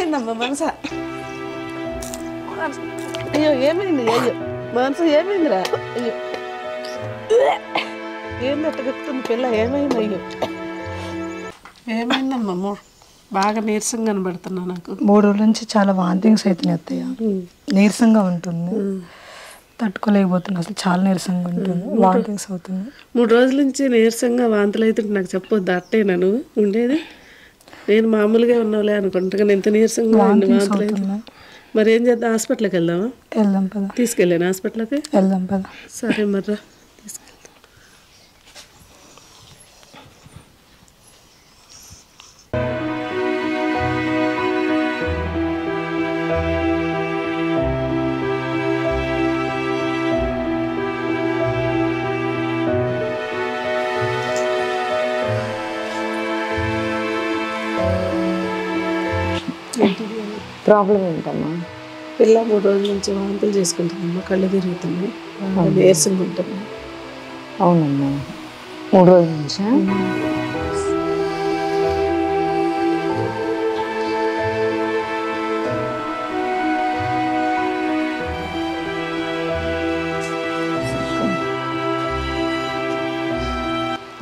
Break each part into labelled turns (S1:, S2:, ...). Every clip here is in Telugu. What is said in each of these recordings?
S1: ఏమైందమ్మా మనస? అయ్యో ఏమైంది? అయ్యో మనసు ఏమైందిరా? అయ్యో ఏందట్ట చెప్తుంది పిల్ల? ఏమైంది? అయ్యో ఏమైందమ్మా? బాగా నీరసంగా కనబడుతున్నా. నాకు
S2: 3 రోజుల నుంచి చాలా వాంతింగ్స్ అవుతున్నాయి అత్తయ్య. నీరసంగా ఉంటుంది, తట్టుకోలేకపోతున్నా. అసలు చాలా నీరసంగా ఉంటుంది, వాంతింగ్స్ అవుతుంది.
S1: 3 రోజుల నుంచి నీరసంగా వాంతులు అవుతుంటే నాకు చెప్పొద్దు. అట్టే నన్ను ఉండేది. నేను మామూలుగా ఉన్నావులే అనుకుంటున్నాను. ఎంత నీరసంగా వాంతులు అవుతున్నాయి. మరి ఏం చేద్దాం? హాస్పిటల్కి వెళ్దామా?
S2: వెళ్దాం పద.
S1: తీసుకెళ్ళాను హాస్పిటల్కి.
S2: వెళ్దాం పద.
S1: సరే మర్రా తీసుకెళ్తాం.
S3: ప్రాబ్లం ఏంటమ్మా?
S1: పిల్ల 3 రోజుల నుంచి వాంతులు చేసుకుంటుందమ్మా. కళ్ళు తిరుగుతున్నాయి, నీరసంగా ఉంటుంది.
S3: అవునమ్మా, 3 రోజుల నుంచా?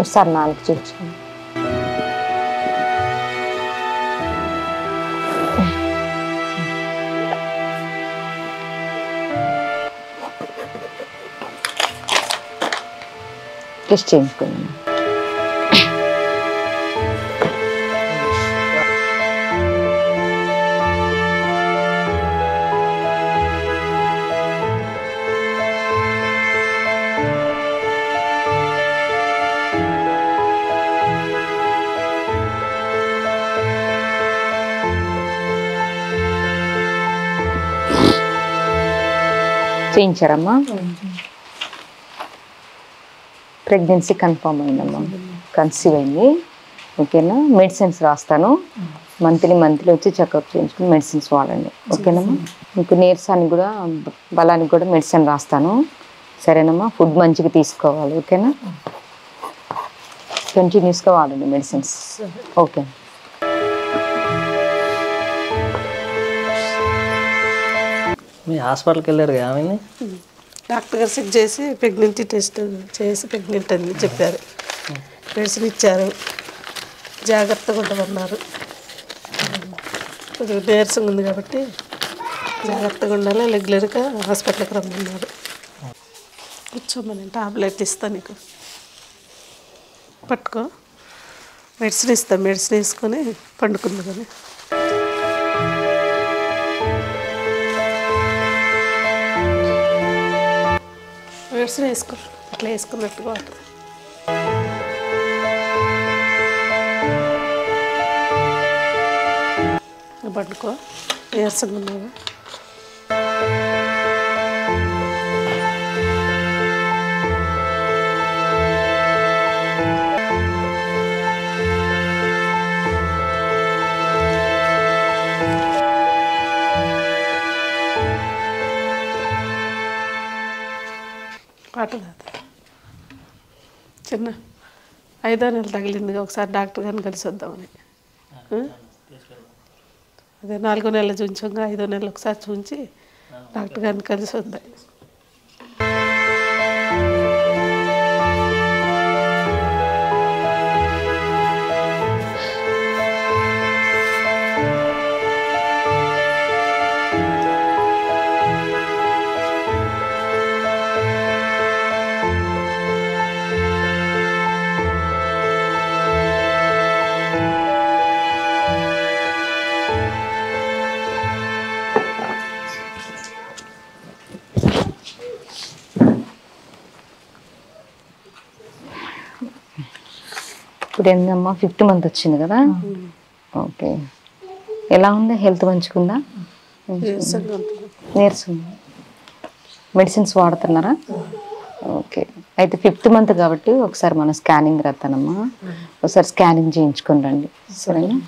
S3: ఒకసారి 4 చూపించండి. టెస్ట్ చేయించుకున్నాను. చేయించారమ్మా? ప్రెగ్నెన్సీ కన్ఫర్మ్ అయిందమ్మా, కన్సీవ్ అయింది. ఓకేనా? మెడిసిన్స్ రాస్తాను. మంత్లీ వచ్చి చెకప్ చేయించుకుని మెడిసిన్స్ వాడండి. ఓకేనమ్మా? మీకు నీరసానికి కూడా బలానికి కూడా మెడిసిన్ రాస్తాను. సరేనమ్మా? ఫుడ్ మంచిగా తీసుకోవాలి. ఓకేనా? కంటిన్యూస్గా వాడండి మెడిసిన్స్. ఓకే.
S4: మీ హాస్పిటల్కి వెళ్ళారు ఏమైంది?
S1: డాక్టర్ గారు చెక్ చేసి ప్రెగ్నెంటీ టెస్ట్ చేసి ప్రెగ్నెంట్ అని చెప్పారు. మెడిసిన్ ఇచ్చారు, జాగ్రత్తగా ఉండమన్నారు. కొద్దిగా నీరసంగా ఉంది కాబట్టి జాగ్రత్తగా ఉండాలి, రెగ్యులర్గా హాస్పిటల్కి రమ్మన్నారు. కూర్చోమని టాబ్లెట్ ఇస్తాను, నీకు పట్టుకో. మెడిసిన్ ఇస్తాను, మెడిసిన్ వేసుకొని పండుకుంది. కానీ మెడిసిన్ వేసుకో, అట్లా వేసుకున్నట్టుగా ఉంటుంది. పట్టుకో, నీరసంగా ఉన్నావా? పాట కాదు, చిన్న 5వ నెల తగిలిందిగా, ఒకసారి డాక్టర్ గారిని కలిసి వద్దామని. అదే 4వ నెల చూంచంగా 5వ నెల ఒకసారి చూంచి డాక్టర్ గారిని కలిసి వద్దాం.
S3: ఇప్పుడు ఏందమ్మా, 5th మంత్ వచ్చింది కదా? ఓకే. ఎలా ఉంది? హెల్త్ మంచిగుందా? నీరసం. మెడిసిన్స్ వాడుతున్నారా? ఓకే. అయితే 5th మంత్ కాబట్టి ఒకసారి మనం స్కానింగ్ రాస్తానమ్మా. ఒకసారి స్కానింగ్ చేయించుకొని రండి. సరేనా?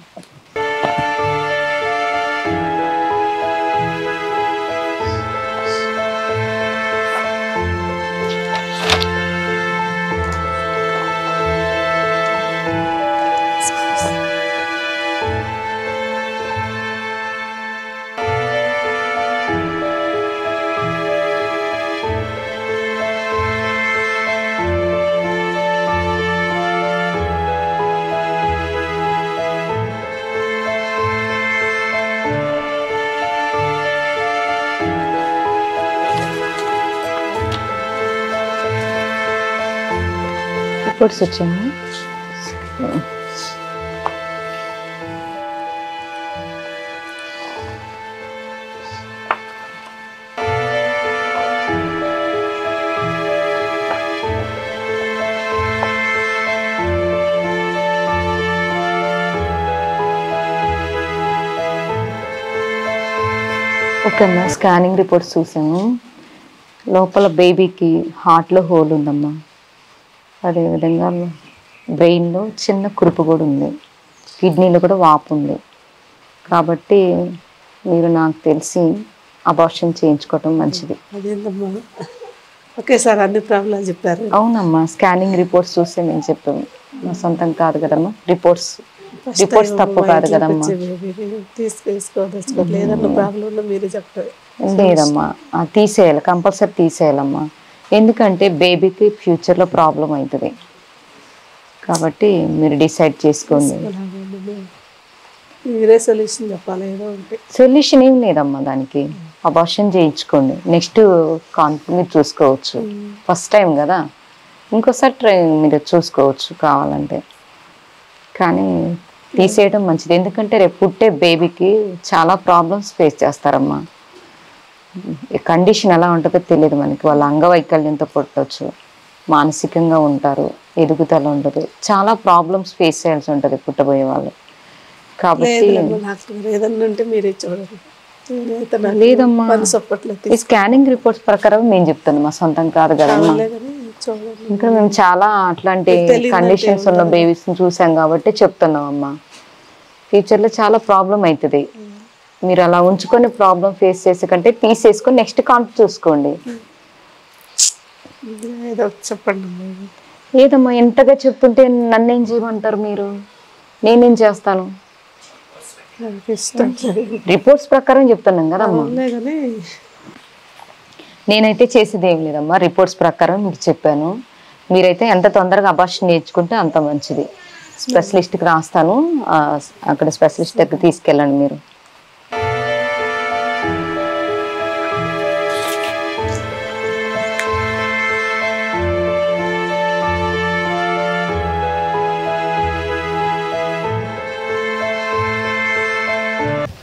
S3: రిపోర్ట్స్ వచ్చాము. ఓకే అమ్మా, స్కానింగ్ రిపోర్ట్స్ చూసాము. లోపల బేబీకి హార్ట్లో హోల్ ఉందమ్మా. అదేవిధంగా బ్రెయిన్లో చిన్న కురుపు కూడా ఉంది, కిడ్నీలో కూడా వాపు ఉంది. కాబట్టి మీరు నాకు తెలిసి అబార్షన్ చేయించుకోవటం మంచిది.
S1: అదేంటమ్మా ఒకేసారి అన్ని ప్రాబ్లమ్స్ చెప్పారు?
S3: అవునమ్మా, స్కానింగ్ రిపోర్ట్స్ చూస్తే నేను చెప్పాను, నా సొంతం కాదు కదమ్మా. రిపోర్ట్స్ తప్పు కాదు కదమ్మా.
S1: తీసుకేసుకోవాలి, ఏదన్నా ప్రాబ్లం ఉన్నా మీరే చెప్తారు.
S3: లేదమ్మా, తీసేయాలి, కంపల్సరీ తీసేయాలమ్మా. ఎందుకంటే బేబీకి ఫ్యూచర్లో ప్రాబ్లం అవుతుంది. కాబట్టి మీరు డిసైడ్ చేసుకోండి.
S1: మీరే సొల్యూషన్ చెప్పాలి, ఏదో ఒకటి.
S3: సొల్యూషన్ ఏం లేదమ్మా, దానికి అబార్షన్ చేయించుకోండి. నెక్స్ట్ కాన్పు మీరు చూసుకోవచ్చు. ఫస్ట్ టైం కదా, ఇంకోసారి మీరు చూసుకోవచ్చు కావాలంటే. కానీ తీసేయడం మంచిది, ఎందుకంటే రేపు పుట్టే బేబీకి చాలా ప్రాబ్లమ్స్ ఫేస్ చేస్తారమ్మా. కండిషన్ ఎలా ఉంటుందో తెలియదు మనకి. వాళ్ళ అంగవైకల్యంతో పుట్టవచ్చు, మానసికంగా ఉంటారు, ఎదుగుదల ఉండదు, చాలా ప్రాబ్లమ్స్ ఫేస్ చేయాల్సి ఉంటుంది పుట్టబోయే వాళ్ళు. కాబట్టి
S1: ఏదన్నా ఉంటే మీరే చూడండి.
S3: లేదమ్మా, ఈ స్కానింగ్ రిపోర్ట్స్ ప్రకారం నేను చెప్తాను, మా సొంతం కాదు కదమ్మా. ఇంకా మేము చాలా అట్లాంటి కండిషన్స్ ఉన్న బేబీస్ చూసాం కాబట్టి చెప్తున్నాం అమ్మా. ఫ్యూచర్లో చాలా ప్రాబ్లం అవుతుంది. మీరు అలా ఉంచుకొని ప్రాబ్లం ఫేస్ చేసే కంటే తీసేసుకొని నెక్స్ట్ కాన్పు చూసుకోండి.
S1: చెప్పండి.
S3: ఏదమ్మా ఎంతగా చెప్తుంటే నన్నేం చేయమంటారు మీరు? నేనేం చేస్తాను? రిపోర్ట్స్ ప్రకారం చెప్తున్నాం కదమ్మా. నేనైతే చేసేది ఏం లేదమ్మా, రిపోర్ట్స్ ప్రకారం మీకు చెప్పాను. మీరైతే ఎంత తొందరగా అబార్షన్ నేర్చుకుంటే అంత మంచిది. స్పెషలిస్ట్కి రాస్తాను, అక్కడ స్పెషలిస్ట్ దగ్గర తీసుకెళ్ళండి మీరు.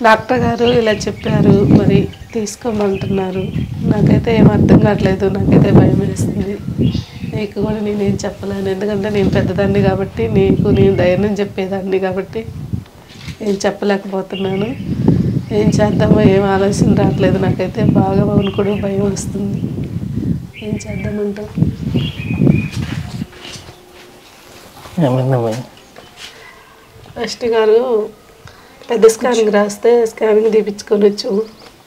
S1: డాక్టర్ గారు ఇలా చెప్పారు, మరి తీసుకోమంటున్నారు. నాకైతే ఏం అర్థం కావట్లేదు, నాకైతే భయం వేస్తుంది. నీకు కూడా నేనేం చెప్పలేను, ఎందుకంటే నేను పెద్దదాన్ని కాబట్టి, నీకు నేను ధైర్యం చెప్పేదాన్ని కాబట్టి ఏం చెప్పలేకపోతున్నాను. ఏం చేద్దామో ఏం ఆలోచన రావట్లేదు. నాకైతే బాగా వణుకుడు, భయం వస్తుంది. ఏం చేద్దామంటావు? ఫస్ట్ గారు పెద్ద స్కానింగ్ రాస్తే స్కానింగ్ తీపించుకోవచ్చు.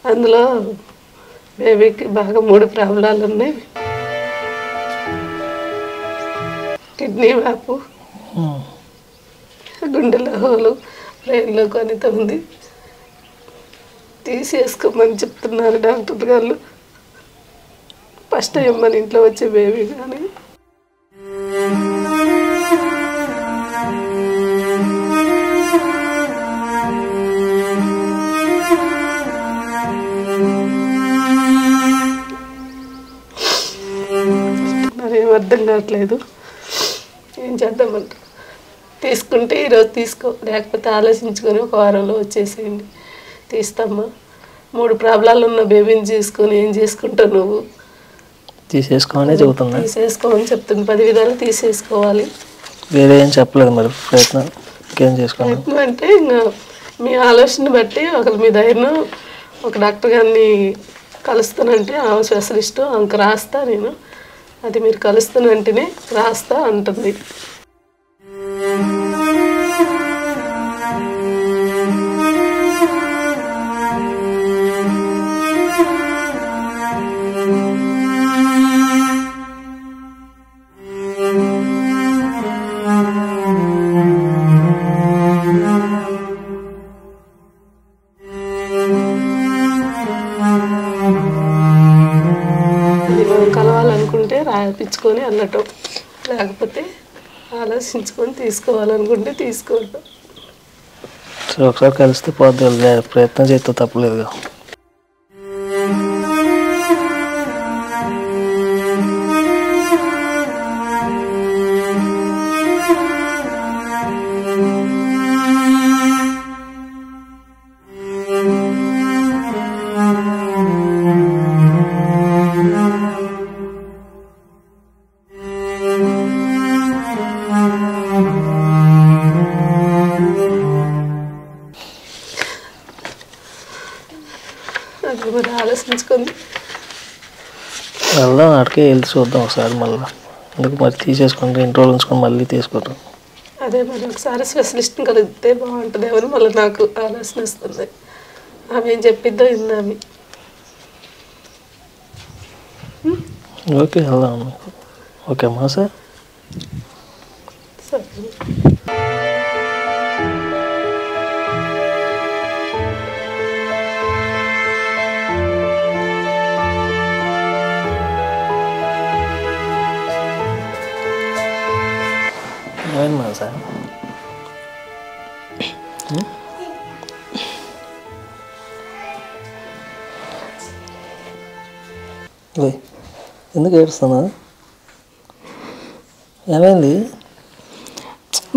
S1: అందులో బేబీకి బాగా 3 ప్రాబ్లాలు ఉన్నాయి. కిడ్నీ వాపు, గుండెలో హోలు, బ్రెయిన్లో కొనిత ఉంది. తీసేసుకోమని చెప్తున్నారు డాక్టర్ గారు. ఫస్ట్ టైం మన ఇంట్లో వచ్చే బేబీ కానీ మరేం అర్థం కావట్లేదు. ఏం చేద్దామంట? తీసుకుంటే ఈరోజు తీసుకో, లేకపోతే ఆలోచించుకొని ఒక వారంలో వచ్చేసేయండి. తీస్తామ్మా. 3 ప్రాబ్లాలు ఉన్న బేబీని చేసుకొని ఏం చేసుకుంటావు నువ్వు?
S4: తీసేసుకోమని చెబుతున్నా.
S1: తీసేసుకోమని చెప్తుంది, 10 విధాలు తీసేసుకోవాలి.
S4: వేరే ఏం చెప్పలేదు మరి. ప్రయత్నం ఇంకేం చేసుకోవాలి?
S1: ప్రయత్నం అంటే ఇంకా మీ ఆలోచన బట్టి ఒకరు మీ ధైర్యం, ఒక డాక్టర్ గారిని కలుస్తానంటే ఆమె స్పెషలిస్టు, ఆమెకు రాస్తా నేను. అది మీరు కలుస్తానంటేనే రాస్తా అంటుంది. కలవాలనుకుంటే రాయించుకొని వెళ్ళటం, లేకపోతే ఆలోచించుకొని తీసుకోవాలనుకుంటే తీసుకోవటం.
S4: సరే, ఒకసారి కలిస్తే పోద్దు. ప్రయత్నం చేస్తే తప్పలేదుగా.
S1: అది మరి ఆలోచించుకుంది.
S4: వెళ్దాం అక్కడికే వెళ్ళి చూద్దాం ఒకసారి మళ్ళీ. ఎందుకు మరి తీసేసుకుంటే ఇంటి రోజులు ఉంచుకొని మళ్ళీ తీసుకుంటాం.
S1: అదే మరి ఒకసారి స్పెషలిస్ట్ని కలిగితే బాగుంటుందేమో అని మళ్ళీ నాకు ఆలోచన వస్తుంది. ఆమె ఏం చెప్పిద్దో విన్నాము.
S4: ఓకే వెళ్దాం. ఓకే అమ్మా సార్.
S1: సరే.
S4: ఏమైంది సార్? ఎందుకు ఏడుస్తున్నా? ఏమైంది?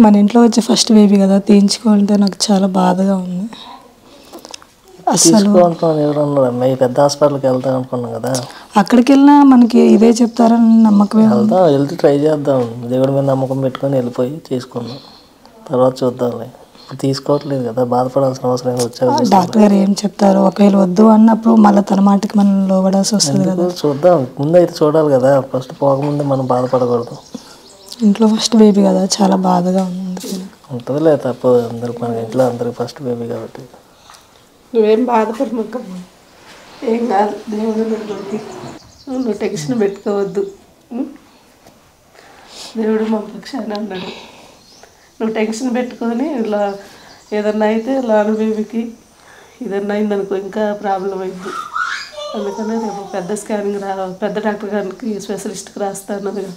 S2: మన ఇంట్లో వచ్చే ఫస్ట్ బేబీ కదా, తీయించుకుంటే నాకు చాలా బాధగా ఉంది. అసలు
S4: ఎవరన్నా అమ్మాయి పెద్ద హాస్పిటల్కి వెళ్తాం అనుకున్నాం కదా.
S2: అక్కడికి వెళ్ళినా మనకి ఇదే చెప్తారని నమ్మకమే.
S4: వెళ్దాం, వెళ్తే ట్రై చేద్దాం. దేవుడి మీద నమ్మకం పెట్టుకొని వెళ్ళిపోయి తీసుకుందాం, తర్వాత చూద్దాంలే. తీసుకోవట్లేదు కదా, బాధపడాల్సిన అవసరం వచ్చాక
S2: డాక్టర్ గారు ఏం చెప్తారు? ఒకవేళ వద్దు అన్నప్పుడు మళ్ళీ తన మాటకి మనం లోబడాల్సి వస్తుంది కదా.
S4: చూద్దాం, ముందు అయితే చూడాలి కదా. ఫస్ట్ పోకముందే మనం బాధపడకూడదు.
S2: ఇంట్లో ఫస్ట్ బేబీ కదా, చాలా బాధగా ఉంది.
S4: ఉంటుందిలే, తప్పదు. అందరికి మన ఇంట్లో అందరికి ఫస్ట్ బేబీ కాబట్టి.
S1: నువ్వేం బాధపడమక్కమ్మా, ఏం కాదు. దేవుడు నువ్వు టెన్షన్ పెట్టుకోవద్దు. దేవుడు మా పక్షాన అన్నాడు. నువ్వు టెన్షన్ పెట్టుకొని ఇలా ఏదన్నా అయితే లాను బేబీకి ఏదన్నా అయిందనుకో ఇంకా ప్రాబ్లం అయింది. అందుకనే రేపు పెద్ద స్కానింగ్ పెద్ద డాక్టర్ గారికి స్పెషలిస్ట్కి రాస్తాను కదా,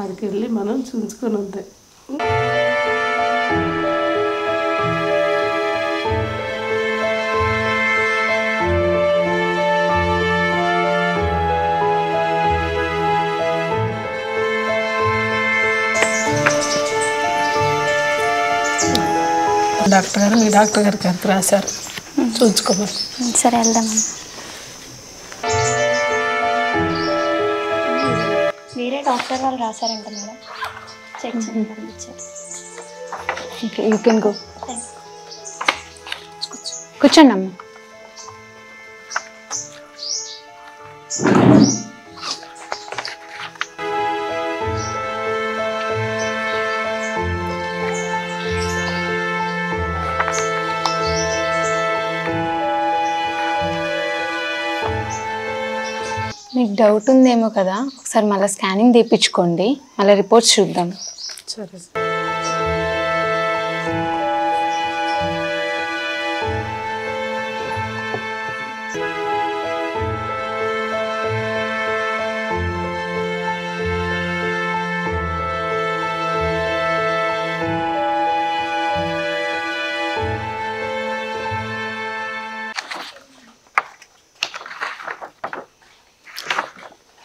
S1: ఆడికి వెళ్ళి మనం చూసుకొని ఉంటాయి. డాక్టర్ గారు మీ డాక్టర్ గారికి ఎంత రాశారు చూసుకోమని.
S5: సరే వెళ్దామని. వేరే డాక్టర్ వాళ్ళు రాశారంట మేడం, చెక్ చేసి పంపించారు.
S3: You can go. కూర్చోండి అమ్మ. మీకు డౌట్ ఉందేమో కదా, ఒకసారి మళ్ళీ స్కానింగ్ తీయించుకోండి, మళ్ళీ రిపోర్ట్స్ చూద్దాం.
S1: సరే.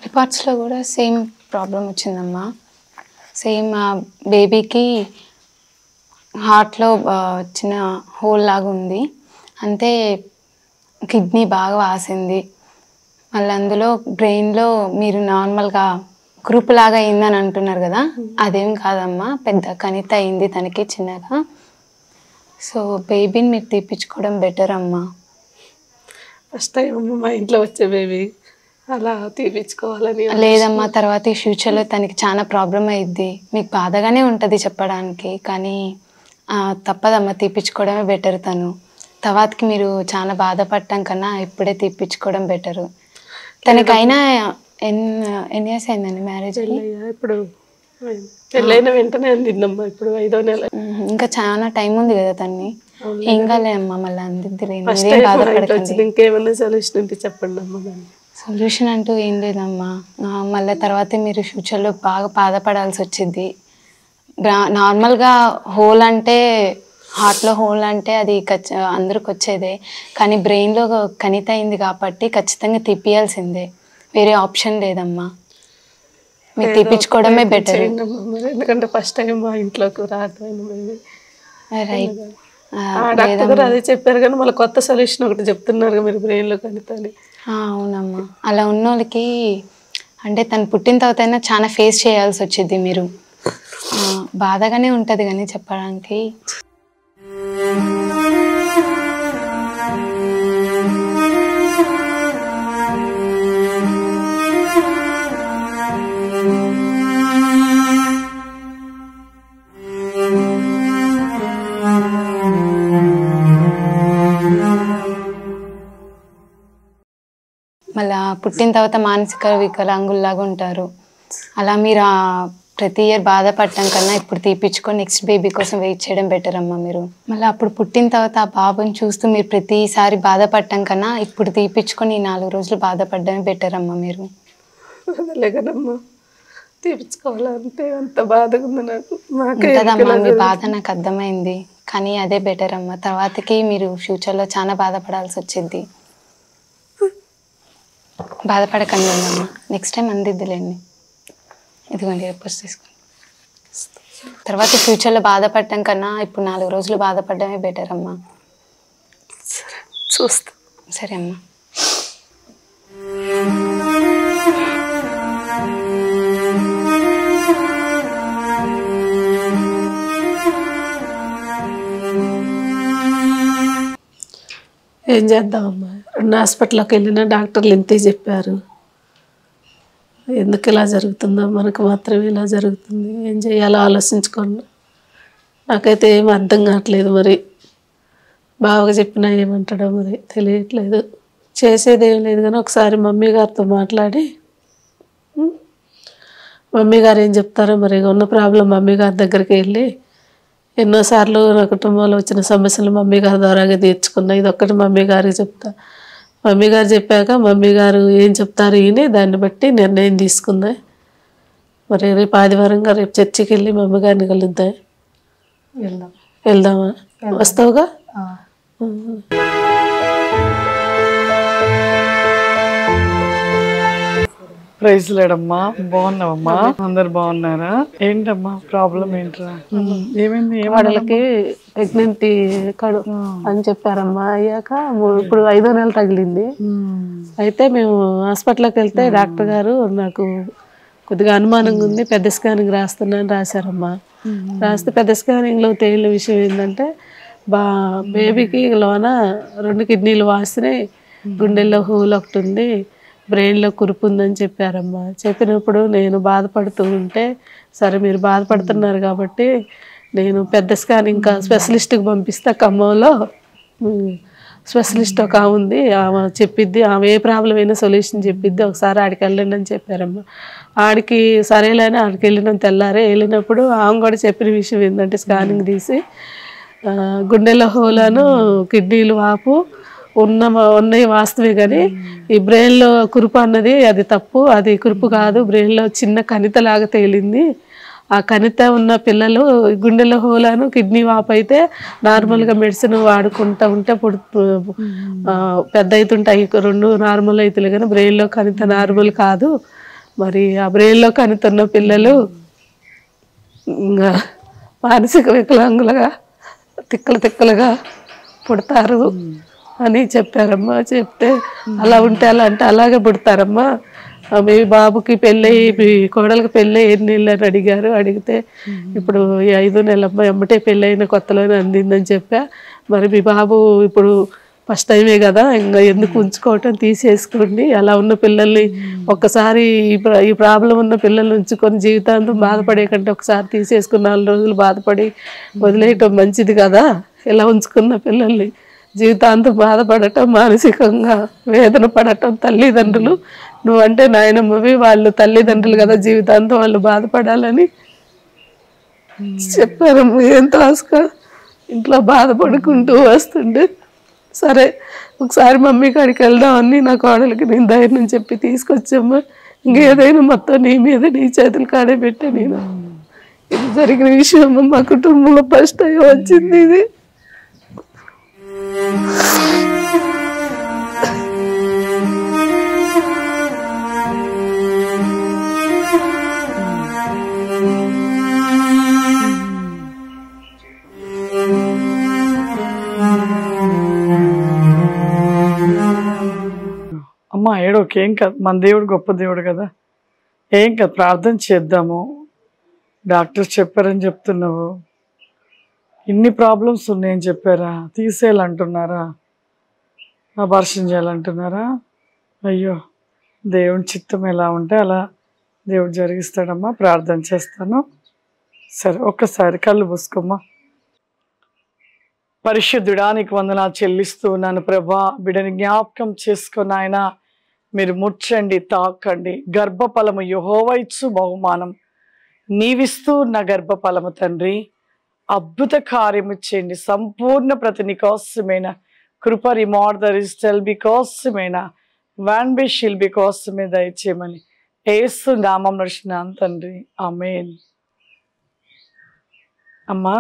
S3: రిపోర్ట్స్లో కూడా సేమ్ ప్రాబ్లం వచ్చిందమ్మా. సేమ్ బేబీకి హార్ట్లో చిన్న హోల్ లాగా ఉంది, అంతే. కిడ్నీ బాగా వాసింది. మళ్ళీ అందులో బ్రెయిన్లో మీరు నార్మల్గా గ్రూప్ లాగా అయిందని అంటున్నారు కదా, అదేం కాదమ్మా, పెద్ద కణిత అయింది తనకి చిన్నగా. సో బేబీని మీరు తీపించుకోవడం బెటర్ అమ్మా.
S1: ఫస్ట్ టైం మా ఇంట్లో వచ్చే బేబీ, అలా తీపించుకోవాలని.
S3: లేదమ్మా, తర్వాత ఈ ఫ్యూచర్లో తనకి చాలా ప్రాబ్లం అయ్యిద్ది. మీకు బాధగానే ఉంటుంది చెప్పడానికి, కానీ తప్పదమ్మా, తీపించుకోవడమే బెటర్. తర్వాతకి మీరు చాలా బాధపడటం కన్నా ఇప్పుడే తీపించుకోవడం బెటరు. తనకైనా ఎన్ని ఇయర్స్ అయిందండి మ్యారేజ్?
S1: ఇప్పుడు పెళ్ళైన వెంటనే అందిందమ్మా, ఇప్పుడు 5వ నెల.
S3: ఇంకా చాలా టైం ఉంది కదా తన్ని. ఏం కాలేదమ్మా, మళ్ళీ అందిద్ది.
S1: బాధపడకండి. ఇంకేమన్నా సొల్యూషన్ ఉంటే చెప్పండి అమ్మా.
S3: సొల్యూషన్ అంటూ ఏం లేదమ్మా, మళ్ళీ తర్వాత మీరు ఫ్యూచర్లో బాగా బాధపడాల్సి వచ్చింది. నార్మల్గా హోల్ అంటే, హార్ట్లో హోల్ అంటే అది అందరికి వచ్చేదే, కానీ బ్రెయిన్లో కణిత అయింది కాబట్టి ఖచ్చితంగా తీపియాల్సిందే, వేరే ఆప్షన్ లేదమ్మా. మీరు తీపించుకోవడమే బెటర్.
S1: ఎందుకంటే ఫస్ట్ టైం మా ఇంట్లోకి రావటం.
S3: రైట్.
S1: డాక్టర్ అదే చెప్పారు, కానీ మళ్ళీ కొత్త సొల్యూషన్ ఒకటి చెప్తున్నారు మీరు బ్రెయిన్లో కణిత అని.
S3: అవునమ్మా, అలా ఉన్న వాళ్ళకి అంటే తను పుట్టిన తర్వాత అయినా చాలా ఫేస్ చేయాల్సి వచ్చింది. మీరు బాధగానే ఉంటుంది కానీ చెప్పడానికి.
S6: మళ్ళీ పుట్టిన తర్వాత మానసిక వికలాంగుల్లాగా ఉంటారు. అలా మీరు ప్రతి ఇయర్ బాధపడటం కన్నా ఇప్పుడు తీపించుకొని నెక్స్ట్ బేబీ కోసం వెయిట్ చేయడం బెటర్ అమ్మా మీరు. మళ్ళీ అప్పుడు పుట్టిన తర్వాత ఆ బాబుని చూస్తూ మీరు ప్రతిసారి బాధపడటం కన్నా ఇప్పుడు తీపించుకొని 4 రోజులు బాధపడడమే బెటర్ అమ్మా మీరు.
S1: అదేలేకనమ్మా తీపించుకోవాలంటే అంత బాధగా ఉంది నాకు.
S6: ఉంటుందమ్మా మీ బాధ నాకు అర్థమైంది, కానీ అదే బెటర్ అమ్మా. తర్వాతకి మీరు ఫ్యూచర్లో చాలా బాధపడాల్సి వచ్చింది. బాధపడకండి అమ్మా, నెక్స్ట్ టైం అందిద్దులేండి. ఇదిగోండి ఎప్పుడు తీసుకోండి. తర్వాత ఫ్యూచర్లో బాధపడటం కన్నా ఇప్పుడు 4 రోజులు బాధపడడమే బెటర్ అమ్మా.
S1: సరే చూస్తా.
S6: సరే అమ్మా.
S1: ఏం చేద్దామమ్మా, 2 హాస్పిటల్కి వెళ్ళినా డాక్టర్లు ఇంతే చెప్పారు. ఎందుకు ఇలా జరుగుతుందో, మనకు మాత్రమే ఇలా జరుగుతుంది, ఏం చేయాలో ఆలోచించుకోండి. నాకైతే ఏం అర్థం కావట్లేదు. మరి బావగా చెప్పినా ఏమంటాడో మరి తెలియట్లేదు. చేసేది ఏం లేదు కానీ ఒకసారి మమ్మీ గారితో మాట్లాడి మమ్మీ గారు ఏం చెప్తారో మరి ఉన్న ప్రాబ్లం మమ్మీ గారి దగ్గరికి వెళ్ళి ఎన్నోసార్లు నా కుటుంబంలో వచ్చిన సమస్యలు మమ్మీ గారి ద్వారాగా తీర్చుకున్నా. ఇది ఒక్కటి మమ్మీ గారికి చెప్తా. మమ్మీ గారు చెప్పాక మమ్మీ గారు ఏం చెప్తారు ఈయన దాన్ని బట్టి నిర్ణయం తీసుకుందా. మరి రేపు ఆదివారంగా రేపు చర్చికి వెళ్ళి మమ్మీ గారిని కలుద్దాం. వెళ్దామా? వస్తావుగా?
S7: ప్రైజ్ లేడమ్మా. బాగున్నావమ్మా? అందరు బాగున్నారా? ఏంటమ్మా ప్రాబ్లం ఏంట్రా? ఏమైంది?
S1: వాళ్ళకి ప్రెగ్నెంటీ కడు అని చెప్పారమ్మా. అయ్యాక ఇప్పుడు 5వ నెల తగిలింది. అయితే మేము హాస్పిటల్కి వెళ్తే డాక్టర్ గారు నాకు కొద్దిగా అనుమానంగా ఉంది, పెద్ద స్కానింగ్ రాస్తున్నాను రాశారమ్మా. రాస్తే పెద్ద స్కానింగ్లో తేలిన విషయం ఏంటంటే బేబీకి లోన 2 కిడ్నీలు వాసినాయి, గుండెల్లో హోల్ ఒకటి ఉంది, బ్రెయిన్లో కురుపు ఉందని చెప్పారమ్మా. చెప్పినప్పుడు నేను బాధపడుతూ ఉంటే, సరే మీరు బాధపడుతున్నారు కాబట్టి నేను పెద్ద స్కానింగ్ స్పెషలిస్ట్కి పంపిస్తా. ఖమ్మంలో స్పెషలిస్ట్ ఒక ఆమె ఉంది, ఆమె చెప్పిద్ది, ఆమె ఏ ప్రాబ్లం అయినా సొల్యూషన్ చెప్పిద్ది, ఒకసారి ఆడికి వెళ్ళండి అని చెప్పారమ్మా. ఆడికి సరేలేని ఆడికి వెళ్ళినాం. తెల్లారే వెళ్ళినప్పుడు ఆమె కూడా చెప్పిన విషయం ఏంటంటే స్కానింగ్ తీసి గుండెల హోలను కిడ్నీలు వాపు ఉన్నాయి వాస్తవే, కానీ ఈ బ్రెయిన్లో కురుపు అన్నది అది తప్పు, అది కురుపు కాదు, బ్రెయిన్లో చిన్న కణితలాగా తేలింది. ఆ కణిత ఉన్న పిల్లలు గుండెల హోలను కిడ్నీ వాపు అయితే నార్మల్గా మెడిసిన్ వాడుకుంటూ ఉంటే పెద్ద అవుతుంటాయి, 2 నార్మల్ అవుతుంది, కానీ బ్రెయిన్లో కణిత నార్మల్ కాదు. మరి ఆ బ్రెయిన్లో కణిత ఉన్న పిల్లలు మానసిక వికలాంగులుగా తిక్కలుగా పుడతారు అని చెప్పారమ్మా. చెప్తే అలా ఉంటే అలా అంటే అలాగే పుడతారమ్మా, మీ బాబుకి పెళ్ళయి మీ కోడలికి పెళ్ళి 7 నెలలు అని అడిగారు. అడిగితే ఇప్పుడు 5వ నెలమ్మ ఎమ్మటే పెళ్ళైన కొత్తలోనే అందిందని చెప్పా. మరి మీ బాబు ఇప్పుడు ఫస్ట్ టైమే కదా, ఇంకా ఎందుకు ఉంచుకోవటం, తీసేసుకోండి. అలా ఉన్న పిల్లల్ని ఒక్కసారి ఈ ప్రాబ్లం ఉన్న పిల్లల్ని ఉంచుకొని జీవితాంతం బాధపడే కంటే ఒకసారి తీసేసుకుని 4 రోజులు బాధపడి వదిలేయటం మంచిది కదా. ఇలా ఉంచుకున్న పిల్లల్ని జీవితాంతం బాధపడటం, మానసికంగా వేదన పడటం, తల్లిదండ్రులు నువ్వంటే నాయనమ్మవి, వాళ్ళు తల్లిదండ్రులు కదా, జీవితాంతం వాళ్ళు బాధపడాలని చెప్పారమ్మ. ఎంతో ఆశగా ఇంట్లో బాధపడుకుంటూ వస్తుండే, సరే ఒకసారి మమ్మీ కాడికి వెళ్దామని నా కోడలికి నేను ధైర్యం చెప్పి తీసుకొచ్చమ్మా. ఇంకేదైనా మొత్తం నీ మీద నీ చేతులు కాడే పెట్టా. నేను ఇది జరిగిన విషయం మా కుటుంబంలో ఫస్ట్ టైం వచ్చింది ఇది.
S7: అమ్మా ఏడోకి ఏం కాదు, మన దేవుడు గొప్ప దేవుడు కదా, ఏం కాదు, ప్రార్థన చేద్దాము. డాక్టర్స్ చెప్పారని చెప్తున్నావు, ఇన్ని ప్రాబ్లమ్స్ ఉన్నాయని చెప్పారా? తీసేయాలంటున్నారా? అబార్షన్ చేయాలంటున్నారా? అయ్యో, దేవుని చిత్తం ఎలా ఉంటే అలా దేవుడు జరిగిస్తాడమ్మా. ప్రార్థన చేస్తాను. సరే ఒక్కసారి కళ్ళు మూసుకోమ్మా. పరిశుద్ధుడా నీకు వందనాలు చెల్లిస్తూ ఉన్నాను ప్రభా. బిడ్డని జ్ఞాపకం చేసుకుని ఆయన మీరు ముట్టండి, తాకండి. గర్భఫలము యెహోవా ఇచ్చు బహుమానం, నీవిస్తూ ఉన్న గర్భఫలము తండ్రి అద్భుత కార్యము చేయండి. సంపూర్ణ ప్రతి నీకోసమైన కృప రిమార్దర్ ఇస్టల్ బికోసమైన వ్యాన్ బి షిల్ బికోసమే దయచేయమని యేసు నామం నడిచినాను తండ్రి, ఆమేన్. అమ్మా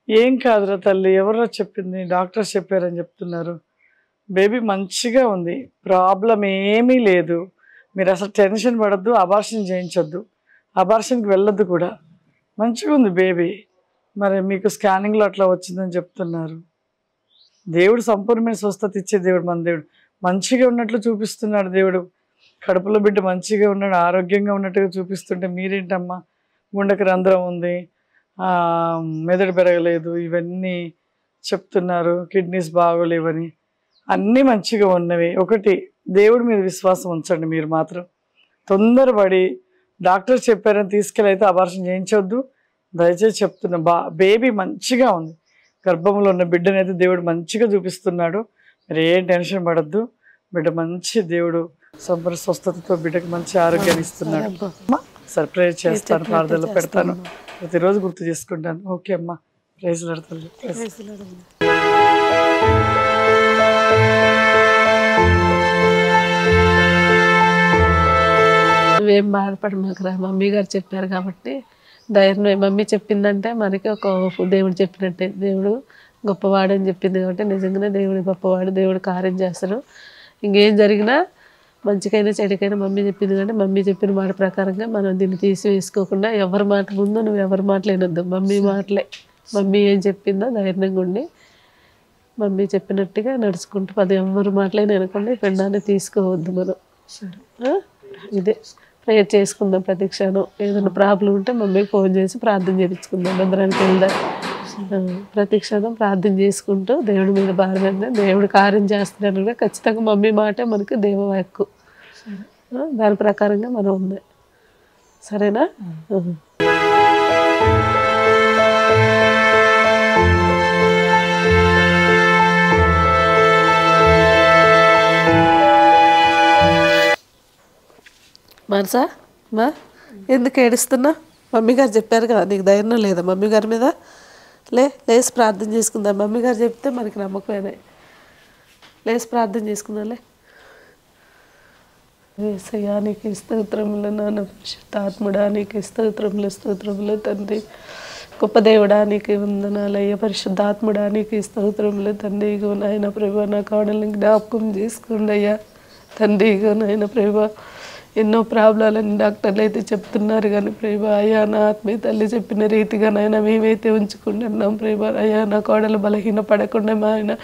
S7: ఏం కాదురా తల్లి, ఎవరో చెప్పింది, డాక్టర్స్ చెప్పారని చెప్తున్నారు. బేబీ మంచిగా ఉంది, ప్రాబ్లం ఏమీ లేదు. మీరు అసలు టెన్షన్ పడద్దు, అబార్షన్ చేయించొద్దు, అబార్షన్కి వెళ్ళొద్దు కూడా. మంచిగా ఉంది బేబీ. మరి మీకు స్కానింగ్లో అట్లా వచ్చిందని చెప్తున్నారు. దేవుడు సంపూర్ణమైన స్వస్థత ఇచ్చే దేవుడు మన దేవుడు. మంచిగా ఉన్నట్లు చూపిస్తున్నాడు దేవుడు. కడుపులో బిడ్డ మంచిగా ఉన్నాడు, ఆరోగ్యంగా ఉన్నట్టుగా చూపిస్తుంటే మీరేంటమ్మా గుండెకి రంధ్రం ఉంది, మెదడు పెరగలేదు, ఇవన్నీ చెప్తున్నారు, కిడ్నీస్ బాగోలేవని. అన్నీ మంచిగా ఉన్నవి. ఒకటి, దేవుడి మీద విశ్వాసం ఉంచండి. మీరు మాత్రం తొందరపడి డాక్టర్ చెప్పారని తీసుకెళ్ళి అయితే అబార్షన్ చేయించవద్దు. దయచేసి చెప్తున్నా, బేబీ మంచిగా ఉంది. గర్భంలో ఉన్న బిడ్డనైతే దేవుడు మంచిగా చూపిస్తున్నాడు. మీరు ఏం టెన్షన్ పడద్దు. బిడ్డ మంచి దేవుడు సంపూర్ణ స్వస్థతతో బిడ్డకి మంచి ఆరోగ్యాన్ని ఇస్తున్నాడు. సరే ప్రేర్ చేస్తాను, ప్రార్థనలో పెడతాను, ప్రతిరోజు గుర్తు చేసుకుంటాను. ఓకే అమ్మా, ప్రైజ్ లాడతాను.
S1: నువ్వేం బాధపడమాకరా, మమ్మీ గారు చెప్పారు కాబట్టి ధైర్యం. మమ్మీ చెప్పిందంటే మనకి ఒక దేవుడు చెప్పినట్టే. దేవుడు గొప్పవాడు అని చెప్పింది కాబట్టి నిజంగానే దేవుడు గొప్పవాడు, దేవుడు కార్యం చేస్తాడు. ఇంకేం జరిగినా మంచికైనా చెడుకైనా మమ్మీ చెప్పింది కాబట్టి మమ్మీ చెప్పిన మాట ప్రకారంగా మనం దీన్ని తీసి వేసుకోకుండా ఎవరి మాట ముందు నువ్వు ఎవరి మాటలు వినొద్దు, మమ్మీ మాటలే. మమ్మీ ఏం చెప్పిందో ధైర్యంగా ఉండి మమ్మీ చెప్పినట్టుగా నడుచుకుంటూ ఎవరి మాటలైనా వినకుండా పెండాన్ని తీసుకోవద్దు మనం. ఇదే ప్రేయర్ చేసుకుందాం ప్రతి క్షణం. ఏదైనా ప్రాబ్లం ఉంటే మమ్మీకి ఫోన్ చేసి ప్రార్థన చేయించుకుందాం. మందిరానికి వెళ్దాం. ప్రతి క్షణం ప్రార్థన చేసుకుంటూ దేవుడి మీద భారం మీద దేవుడు కార్యం చేస్తున్నాడు కూడా ఖచ్చితంగా మమ్మీ మాటే మనకి దేవవాక్కు. దాని ప్రకారంగా మనం ఉంది. సరేనా? మనసా మా ఎందుకు ఏడుస్తున్నా? మమ్మీ గారు చెప్పారు కదా, నీకు ధైర్యం లేదా మమ్మీ గారి మీద? లేచి ప్రార్థన చేసుకుందాం. మమ్మీ గారు చెప్తే మనకి నమ్మకమేనే. లేచి ప్రార్థన చేసుకుందాంలే. యేసయ్యా నీకు స్తోత్రములు, నాన్న పరిశుద్ధాత్ముడా నీకు స్తోత్రములు తండ్రి. గొప్ప దేవుడా నీకు వందనాలయ్య. పరిశుద్ధాత్ముడా నీకు స్తోత్రములు తండ్రి. ఇగో నాయన ప్రభా నా కావడని జ్ఞాపకం చేసుకోండి అయ్యా తండ్రి. ఇగో నాయన ప్రభా ఎన్నో ప్రాబ్లాలని డాక్టర్లు అయితే చెప్తున్నారు కానీ ప్రభా అయ్యా నా ఆత్మీయ తల్లి చెప్పిన రీతిగా నాయన మేమైతే ఉంచుకుంటున్నాం ప్రభా. అయ్యా నా కోడలు బలహీన పడకుండా మా ఆయన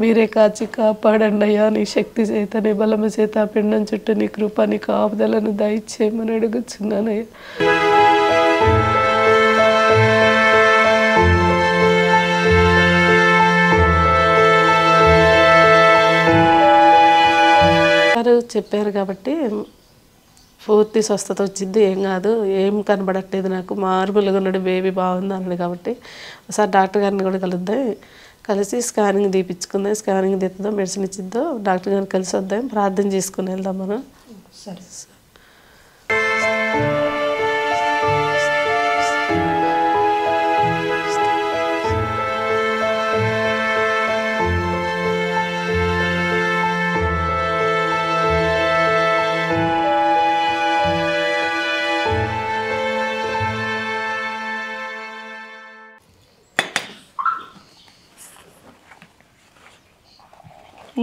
S1: మీరే కాచి కాపాడండి అయ్యా. నీ శక్తి చేత నీ బలము చేత పిండం చుట్టూ నీ కృప నీ కాపుదలను దయచేయమని అడుగుతున్నానయ్యా. చెప్పారు కాబట్టి పూర్తి స్వస్థత వచ్చింది, ఏం కాదు, ఏం కనబడట్లేదు నాకు, మార్బుల్గా ఉన్నాడు, బేబీ బాగుంది అన్నాడు. కాబట్టి ఒకసారి డాక్టర్ గారిని కూడా కలుద్దాం, కలిసి స్కానింగ్ తీపించుకుందాం. స్కానింగ్ తీద్దాం, మెడిసిన్ ఇచ్చిద్దాం, డాక్టర్ గారిని కలిసి వద్దాం, ప్రార్థన చేసుకుని వెళ్దాం మనం. సరే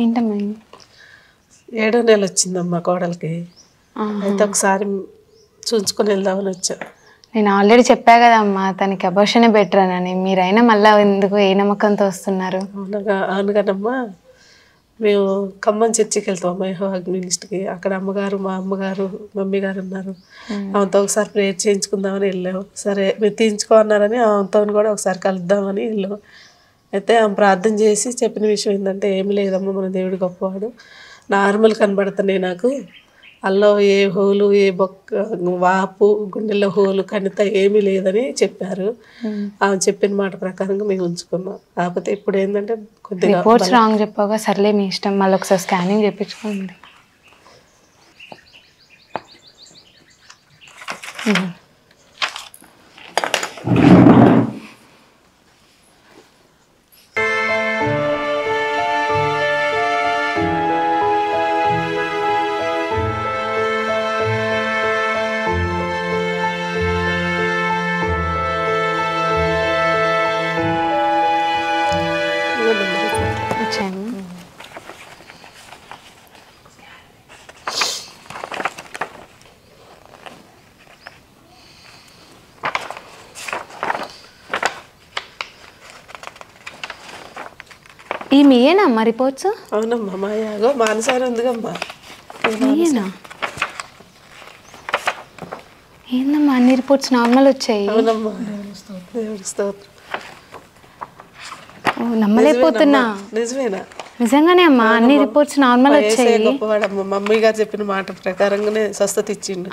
S6: ఏంటమ్మా?
S1: 7వ నెల వచ్చిందమ్మా కోడలికి. అయితే ఒకసారి చూసుకొని వెళ్దామని వచ్చా.
S6: నేను ఆల్రెడీ చెప్పా కదమ్మా తనకి అబార్షనే బెటర్ అని. మీరైనా మళ్ళీ ఎందుకు ఏ నమ్మకంతో వస్తున్నారు?
S1: అవునుగానమ్మా, మేము ఖమ్మం చర్చికి వెళ్తాం అగ్ని మినిస్ట్కి. అక్కడ అమ్మగారు మా అమ్మగారు మమ్మీ గారు ఉన్నారు. ఆమెతో ఒకసారి ప్రేయర్ చేయించుకుందామని వెళ్ళాము. సరే మీరు తీయించుకో అన్నారని ఆమెతో కూడా ఒకసారి కలుద్దామని వెళ్ళాము. అయితే ఆమె ప్రార్థన చేసి చెప్పిన విషయం ఏంటంటే, ఏమి లేదమ్మా మన దేవుడు గొప్పవాడు, నార్మల్ కనబడుతున్నాయి నాకు, అల్లో ఏ హోలు ఏ బొక్క వాపు గుండెల్లో హోలు కణిత ఏమీ లేదని చెప్పారు. ఆమె చెప్పిన మాట ప్రకారంగా మేము ఉంచుకున్నాం. కాకపోతే ఇప్పుడు ఏంటంటే కొద్దిగా
S6: రిపోర్ట్స్ రాంగ్ చెప్పాగా, సర్లే మీ ఇష్టం, మళ్ళీ ఒకసారి స్కానింగ్ చేయించుకోండి. వచ్చాయమ్మా. ఈ మీయేనమ్మా రిపోర్ట్స్?
S1: అవునమ్మా మా యాగో మానసారి ఉందిగమ్మా.
S6: మీయేనా? ఏందమ్మా అన్ని రిపోర్ట్స్ నార్మల్ వచ్చాయి?
S1: అవునమ్మా దేవుడికి స్తోత్రం.
S6: ఓ, నమ్మలేకపోతున్నా.
S1: నిజమేనా?
S6: నిజంగానే అమ్మా అన్ని రిపోర్ట్స్ నార్మల్ వచ్చాయి.
S1: గొప్పవాడమ్మ. మమ్మీ గారు చెప్పిన మాట ప్రకారంగానే స్వస్థత ఇచ్చిండు.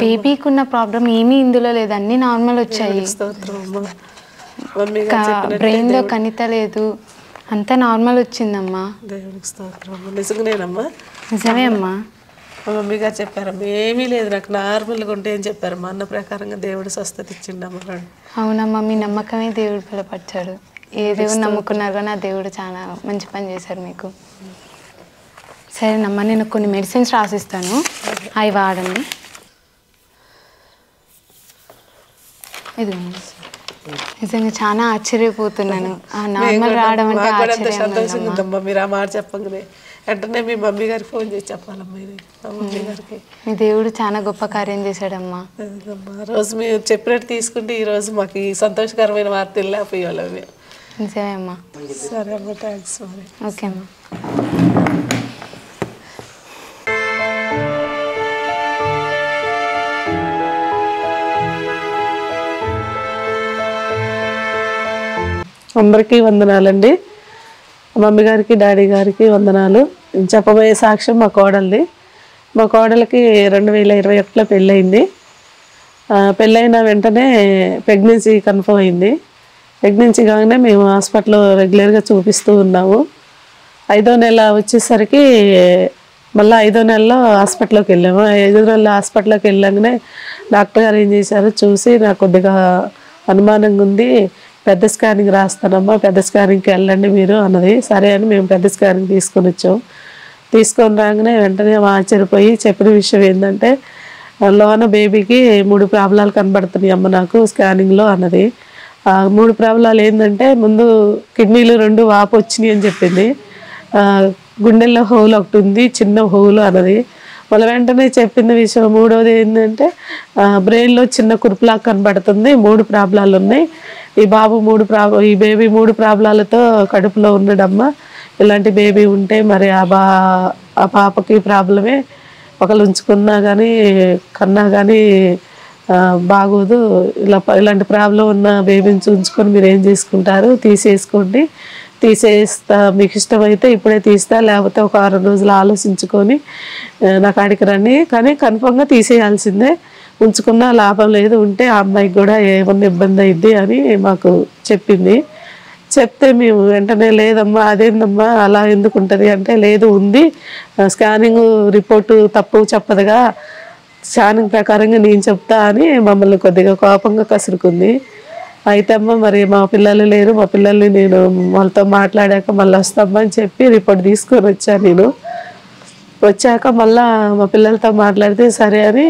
S6: బేబీకి ఉన్న ప్రాబ్లం ఏమీ ఇందులో లేదు, అన్ని నార్మల్ వచ్చాయి.
S1: స్తోత్రం అమ్మా. మమ్మీ గారు చెప్పినట్టే
S6: బ్రెయిన్ లో కణిత లేదు, అంతా నార్మల్ వచ్చిందమ్మా.
S1: దేవుడికి స్తోత్రం అమ్మా. నిజంగానేనమ్మా?
S6: నిజమే అమ్మా.
S1: మా మమ్మీ గారు చెప్పారమ్మా ఏమీ లేదు నాకు నార్మల్గా ఉంటే అని చెప్పారమ్మా. అన్న ప్రకారంగా దేవుడు స్వస్థత ఇచ్చిండమ్మా.
S6: అవునమ్మా, మీ నమ్మకమే దేవుడు బలపరిచాడు. ఏ దేవుడు నమ్ముకున్నారు కానీ ఆ దేవుడు చాలా మంచి పని చేశారు మీకు. సరేనమ్మా, నేను కొన్ని మెడిసిన్స్ రాసిస్తాను, అవి వాడండి. ఇది నిజంగా చాలా ఆశ్చర్యపోతున్నాను. నార్మల్ రావడం అంటే
S1: సంతోషంగా ఉందమ్మా. మీరు ఆ మాట చెప్పగానే వెంటనే మీ మమ్మీ గారికి ఫోన్ చేసి చెప్పాలమ్మా. మా మమ్మీ గారికి
S6: మీ దేవుడు చాలా గొప్ప కార్యం చేశాడమ్మా.
S1: రోజు మీరు చెప్పినట్టు తీసుకుంటే ఈ రోజు మాకు ఈ సంతోషకరమైన వార్త వెళ్ళిపోయేవాళ్ళం.
S6: నిజమే అమ్మా.
S1: సరే అమ్మా, థ్యాంక్స్ మరి.
S6: ఓకే అమ్మా.
S1: అందరికీ వందనాలండి. మమ్మీ గారికి డాడీ గారికి వందనాలు. చెప్పబోయే సాక్ష్యం మా కోడలిది. మా కోడలికి 2021లో పెళ్ళయింది. పెళ్ళైన వెంటనే ప్రెగ్నెన్సీ కన్ఫర్మ్ అయింది. ప్రెగ్నెన్సీ కాగానే మేము హాస్పిటల్లో రెగ్యులర్గా చూపిస్తూ ఉన్నాము. 5వ నెల వచ్చేసరికి మళ్ళీ 5వ నెలలో హాస్పిటల్లోకి వెళ్ళాము. 5వ నెలలో హాస్పిటల్లోకి వెళ్ళగానే డాక్టర్ గారు ఏం చేశారు, చూసి నాకు కొద్దిగా అనుమానంగా ఉంది, పెద్ద స్కానింగ్ రాస్తానమ్మా, పెద్ద స్కానింగ్కి వెళ్ళండి మీరు అన్నది. సరే అని మేము పెద్ద స్కానింగ్ తీసుకొని వచ్చాం. తీసుకొని రాగానే వెంటనే ఆశ్చర్యపోయి చెప్పిన విషయం ఏంటంటే, లోన బేబీకి 3 ప్రాబ్లాలు కనబడుతున్నాయి అమ్మ నాకు స్కానింగ్లో అన్నది. 3 ప్రాబ్లాలు ఏంటంటే, ముందు కిడ్నీలు 2 వాపు వచ్చినాయి అని చెప్పింది. గుండెల్లో హోల్ ఒకటి ఉంది, చిన్న హోల్ అన్నది. మళ్ళీ వెంటనే చెప్పిన విషయం 3వది ఏంటంటే, బ్రెయిన్లో చిన్న కురుపులా కనబడుతుంది, 3 ప్రాబ్లాలు ఉన్నాయి. ఈ బాబు ఈ బేబీ 3 ప్రాబ్లాలతో కడుపులో ఉన్నాడమ్మా. ఇలాంటి బేబీ ఉంటే మరి ఆ పాపకి ప్రాబ్లమే, ఒకళ్ళు ఉంచుకున్నా కానీ కన్నా కానీ బాగోదు. ఇలాంటి ప్రాబ్లం ఉన్న బేబీని ఉంచుకొని మీరు ఏం చేసుకుంటారు, తీసేసుకోండి, తీసేస్తా, మీకు ఇష్టమైతే ఇప్పుడే తీస్తా, లేకపోతే ఒక 6 రోజులు ఆలోచించుకొని నా కాడికి రండి, కానీ కన్ఫర్మ్గా తీసేయాల్సిందే, ఉంచుకున్నా లాభం లేదు, ఉంటే ఆ అమ్మాయికి కూడా ఏమన్నా ఇబ్బంది అయింది అని మాకు చెప్పింది. చెప్తే మేము వెంటనే లేదమ్మా అదేందమ్మా అలా ఎందుకు ఉంటుంది అంటే, లేదు ఉంది, స్కానింగ్ రిపోర్టు తప్పు చెప్పదుగా, స్కానింగ్ ప్రకారంగా నేను చెప్తా అని మమ్మల్ని కొద్దిగా కోపంగా కసురుకుంది. అయితే అమ్మ మరి మా పిల్లలు లేరు, మా పిల్లల్ని నేను వాళ్ళతో మాట్లాడాక మళ్ళీ వస్తామ్మా అని చెప్పి రిపోర్ట్ తీసుకొని వచ్చాను. నేను వచ్చాక మళ్ళీ మా పిల్లలతో మాట్లాడితే సరే అని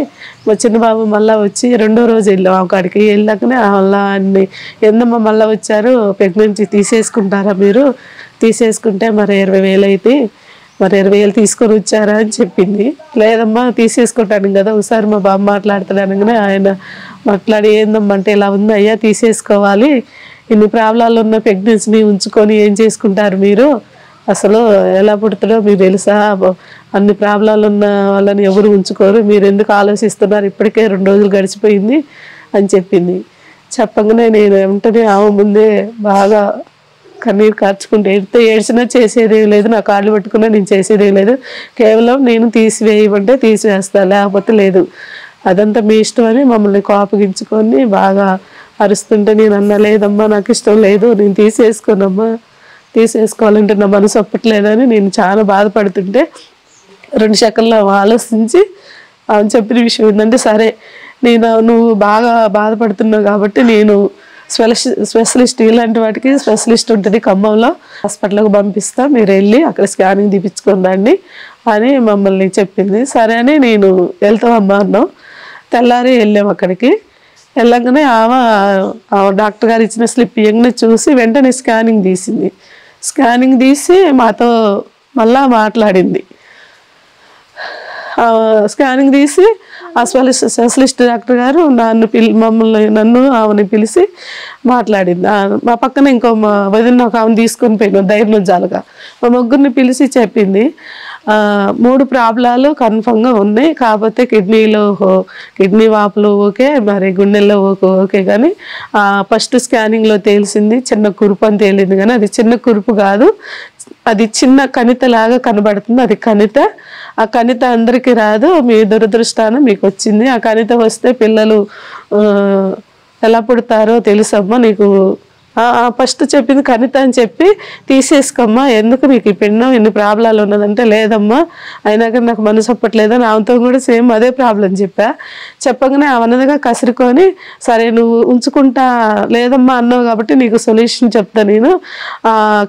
S1: మా చిన్నబాబు మళ్ళీ వచ్చి 2వ రోజు వెళ్ళాం అక్కడికి. వెళ్ళాకనే మళ్ళీ అన్ని ఏందమ్మా మళ్ళీ వచ్చారు, ప్రెగ్నెన్సీ తీసేసుకుంటారా మీరు, తీసేసుకుంటే మరి 20,000 అయితే మరి 20,000 తీసుకొని వచ్చారా అని చెప్పింది. లేదమ్మా తీసేసుకుంటాను కదా, ఒకసారి మా బాబు మాట్లాడుతాడనగానే ఆయన మాట్లాడి ఏందమ్మా అంటే ఇలా ఉంది అయ్యా, తీసేసుకోవాలి, ఇన్ని ప్రాబ్లాలు ఉన్న ప్రెగ్నెన్సీని ఉంచుకొని ఏం చేసుకుంటారు మీరు, అసలు ఎలా పుడుతుందో మీకు తెలుసా, అన్ని ప్రాబ్లాలు ఉన్న వాళ్ళని ఎవరు ఉంచుకోరు, మీరు ఎందుకు ఆలోచిస్తున్నారు, ఇప్పటికే 2 రోజులు గడిచిపోయింది అని చెప్పింది. చెప్పగానే నేను వెంటనే ఆమె ముందే బాగా కన్నీరు కార్చుకుంటే ఏడ్చినా చేసేదేం లేదు, నా కాళ్ళు పట్టుకున్నా నేను చేసేదేం లేదు, కేవలం నేను తీసివేయమంటే తీసివేస్తా, లేకపోతే లేదు, అదంతా మీ ఇష్టం అని మమ్మల్ని కోపగించుకొని బాగా అరుస్తుంటే నేను అన్నా లేదమ్మా నాకు ఇష్టం లేదు, నేను తీసేసుకోనమ్మా, తీసేసుకోవాలంటే నా మనసు ఒప్పట్లేదని నేను చాలా బాధపడుతుంటే 2 సెకన్లు ఆలోచించి ఆమె చెప్పిన విషయం ఏంటంటే, సరే నువ్వు బాగా బాధపడుతున్నావు కాబట్టి నేను స్పెషలిస్ట్ ఇలాంటి వాటికి స్పెషలిస్ట్ ఉంటుంది ఖమ్మంలో, హాస్పిటల్కి పంపిస్తా, మీరు వెళ్ళి అక్కడ స్కానింగ్ తీపించుకొని రండి అని మమ్మల్ని చెప్పింది. సరే అని నేను వెళ్తామమ్మా అన్నాం. తెల్లారి వెళ్ళాము అక్కడికి. వెళ్ళగానే ఆమె డాక్టర్ గారు ఇచ్చిన స్లిప్ ఇవ్వగానే చూసి వెంటనే స్కానింగ్ తీసింది. స్కానింగ్ తీసి మాతో మళ్ళా మాట్లాడింది. స్కానింగ్ తీసి ఆ స్పెషలిస్ట్ డాక్టర్ గారు నన్ను ఆమెని పిలిచి మాట్లాడింది. మా పక్కన ఇంకో వదిన ఒక ఆమెను తీసుకొని పోయినాం ధైర్యం జాలగా. మా ముగ్గురిని పిలిచి చెప్పింది 3 ప్రాబ్లాలు కన్ఫర్మ్గా ఉన్నాయి, కాకపోతే కిడ్నీ వాపులు ఓకే, మరి గుండెల్లో ఓకే, కానీ ఫస్ట్ స్కానింగ్లో తేలిసింది చిన్న కురుపు అని తేలింది. కానీ అది చిన్న కురుపు కాదు, అది చిన్న కణిత లాగా కనబడుతుంది. అది కణిత. ఆ కణిత అందరికీ రాదు, మీ దురదృష్టాన మీకు వచ్చింది. ఆ కణిత వస్తే పిల్లలు ఎలా పుడతారో తెలుసమ్మా నీకు. ఫస్ట్ చెప్పింది కణిత అని చెప్పి తీసేసుకోమ్మా, ఎందుకు నీకు ఈ పిండం ఎన్ని ప్రాబ్లాలు ఉన్నదంటే లేదమ్మా, అయినా కానీ నాకు మనసు ఒప్పట్లేదని ఆమెతో కూడా సేమ్ అదే ప్రాబ్లం చెప్పగానే ఆమెనదిగా కసురుకొని సరే నువ్వు ఉంచుకుంటా లేదమ్మా అన్నావు కాబట్టి నీకు సొల్యూషన్ చెప్తా నేను.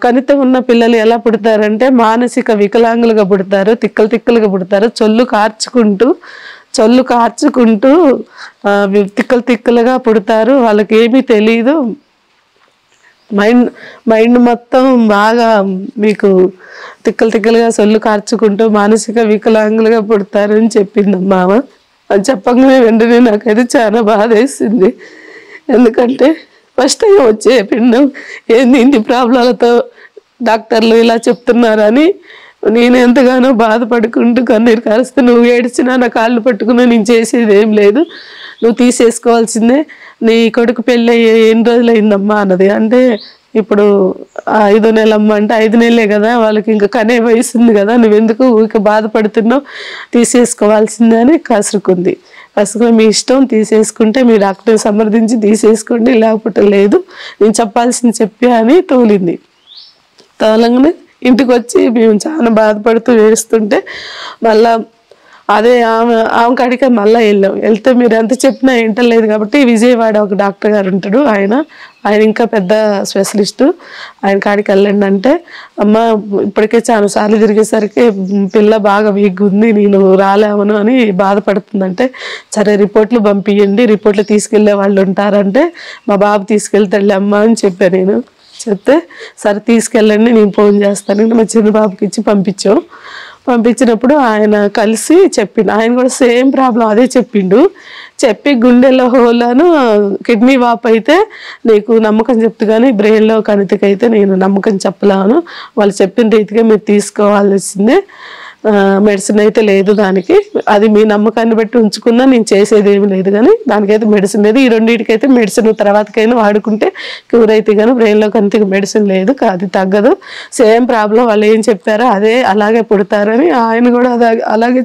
S1: కణిత ఉన్న పిల్లలు ఎలా పుడతారంటే మానసిక వికలాంగులుగా పుడతారు, తిక్కలుగా పుడతారు, చొల్లు కార్చుకుంటూ తిక్కలుగా పుడతారు. వాళ్ళకి ఏమీ తెలియదు, మైండ్ మొత్తం బాగా మీకు తిక్కలుగా సొల్లు కార్చుకుంటూ మానసిక వికలాంగులుగా పుడతారు అని చెప్పిందమ్మా. అది చెప్పగానే వెంటనే నాకైతే చాలా బాధ వేసింది. ఎందుకంటే ఫస్ట్ టైం వచ్చే పిండం ఏంది ఇన్ని ప్రాబ్లాలతో డాక్టర్లు ఇలా చెప్తున్నారని నేను ఎంతగానో బాధపడుకుంటూ కన్నీరు కారుస్తూ నువ్వు ఏడ్చినా నా కాళ్ళు పట్టుకున్నా నేను చేసేది ఏం లేదు, నువ్వు తీసేసుకోవాల్సిందే, నీ కొడుకు పెళ్ళి ఎన్ని రోజులు అయిందమ్మా అన్నది. అంటే ఇప్పుడు 5వ నెలమ్మ అంటే 5 నెలలే కదా, వాళ్ళకి ఇంకా కనే వయసు ఉంది కదా, నువ్వెందుకు ఊరికే బాధపడుతున్నావు, తీసేసుకోవాల్సిందే అని కసురుకుంది. మీ ఇష్టం, తీసేసుకుంటే మీ డాక్టర్ని సంప్రదించి తీసేసుకోండి, లేకపోతే లేదు, నేను చెప్పాల్సింది చెప్పి అని తోలింది. తోలంగానే ఇంటికి వచ్చి మేము చాలా బాధపడుతూ వేస్తుంటే మళ్ళా అదే ఆమె కాడికి మళ్ళీ వెళ్తే మీరు ఎంత చెప్పినా వింటలేదు కాబట్టి విజయవాడ ఒక డాక్టర్ గారు ఉంటాడు, ఆయన ఇంకా పెద్ద స్పెషలిస్టు, ఆయన కాడికి వెళ్ళండి అంటే అమ్మ ఇప్పటికే చాలా సార్లు తిరిగేసరికి పిల్ల బాగా వీక్గా ఉంది, నేను రాలేమను అని బాధపడుతుందంటే సరే రిపోర్ట్లు పంపించండి, రిపోర్ట్లు తీసుకెళ్లే వాళ్ళు ఉంటారంటే మా బాబు తీసుకెళ్తాడులే అమ్మ అని చెప్పాను. నేను చెప్తే సరే తీసుకెళ్ళండి నేను ఫోన్ చేస్తానంటే మా చిన్న బాబుకి ఇచ్చి పంపించినప్పుడు ఆయన కలిసి చెప్పిండు. ఆయన కూడా సేమ్ ప్రాబ్లం అదే చెప్పి గుండెలో హోలను కిడ్నీ వాపు అయితే నీకు నమ్మకం చెప్తూ కానీ బ్రెయిన్లో కణితికైతే నేను నమ్మకం చెప్పలేను, వాళ్ళు చెప్పిన రీతిగా మీరు తీసుకోవాల్సిందే, మెడిసిన్ అయితే లేదు దానికి, అది మీ నమ్మకాన్ని బట్టి ఉంచుకున్నా నేను చేసేది ఏమి లేదు, కానీ దానికైతే మెడిసిన్ లేదు, ఈ రెండింటికైతే మెడిసిన్ తర్వాతకైనా వాడుకుంటే క్యూర్ అయితే కానీ బ్రెయిన్లో కనుక మెడిసిన్ లేదు, అది తగ్గదు, సేమ్ ప్రాబ్లం వాళ్ళు ఏం చెప్పారో అదే అలాగే పుడతారని ఆయన కూడా అలాగే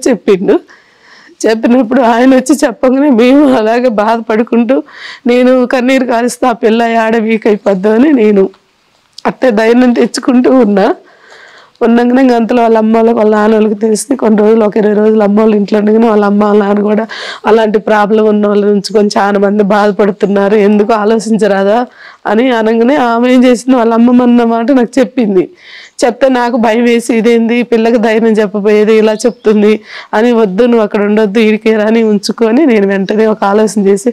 S1: చెప్పినప్పుడు ఆయన వచ్చి చెప్పగానే మేము అలాగే బాధపడుకుంటూ నేను కన్నీరు కారుస్తూ ఆ పిల్ల ఆడ వీక్ అయిపోద్దు అని నేను అట్టే ధైర్యం తెచ్చుకుంటూ ఉన్నాగానే అంతలో వాళ్ళ అమ్మ వాళ్ళ నాన్న వాళ్ళకి తెలిసి కొన్ని రోజులు ఒక 20 రోజులు అమ్మ వాళ్ళ ఇంట్లో ఉండగానే వాళ్ళ అమ్మ వాళ్ళ నాన్న కూడా అలాంటి ప్రాబ్లం ఉన్న వాళ్ళని ఉంచుకొని చాలా మంది బాధపడుతున్నారు, ఎందుకు ఆలోచించరాదా అని అనగానే ఆమె ఏం చేసింది వాళ్ళ అమ్మమ్మ అన్నమాట నాకు చెప్తే నాకు భయం వేసి ఇదేంది పిల్లకి ధైర్యం చెప్పబోయేది ఇలా చెప్తుంది అని, వద్దు నువ్వు అక్కడ ఉండొద్దు ఈడికేరా అని ఉంచుకొని నేను వెంటనే ఒక ఆలోచన చేసి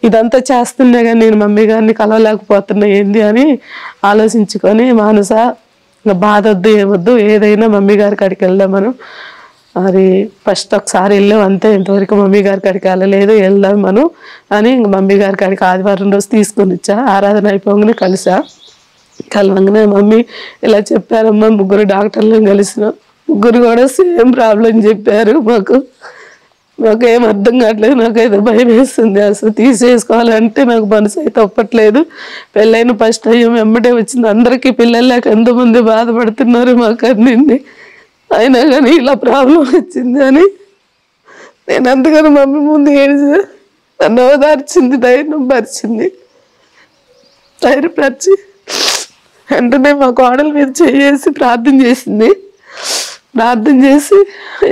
S1: ఇదంతా చేస్తున్నా కానీ నేను మమ్మీ గారిని కలవలేకపోతున్నా ఏంది అని ఆలోచించుకొని మానస బాధ వద్దు ఏమొద్దు ఏదైనా మమ్మీ గారి కాడికి వెళ్దాం మనం, అది ఫస్ట్ ఒకసారి వెళ్ళాం అంతే, ఇంతవరకు మమ్మీ గారి కాడికి వెళ్ళలేదు, వెళ్దాం మనం అని మమ్మీ గారి కాడికి ఆదివారం రోజు తీసుకొని వచ్చా. ఆరాధన అయిపోగానే కలవంగానే మమ్మీ ఇలా చెప్పారమ్మా, 3 డాక్టర్లను కలిసినాం, 3 కూడా సేమ్ ప్రాబ్లం చెప్పారు, మాకేం అర్థం కావట్లేదు, నాకైతే భయం వేస్తుంది, అసలు తీసేసుకోవాలంటే నాకు మనసు అయితే ఒప్పట్లేదు, పెళ్ళైన ఫస్ట్ టైం వెంబడే వచ్చింది, అందరికీ పిల్లలు లేక ఎంతమంది బాధపడుతున్నారు మాకు అందింది, అయినా కానీ ఇలా ప్రాబ్లం వచ్చింది అని నేను అంతగానో మమ్మీ ముందు ఏడ్చా, నన్ను ఓదార్చింది, ధైర్యపరిచి వెంటనే మా కోడల మీద చేసి ప్రార్థన చేసింది, ప్రార్థన చేసి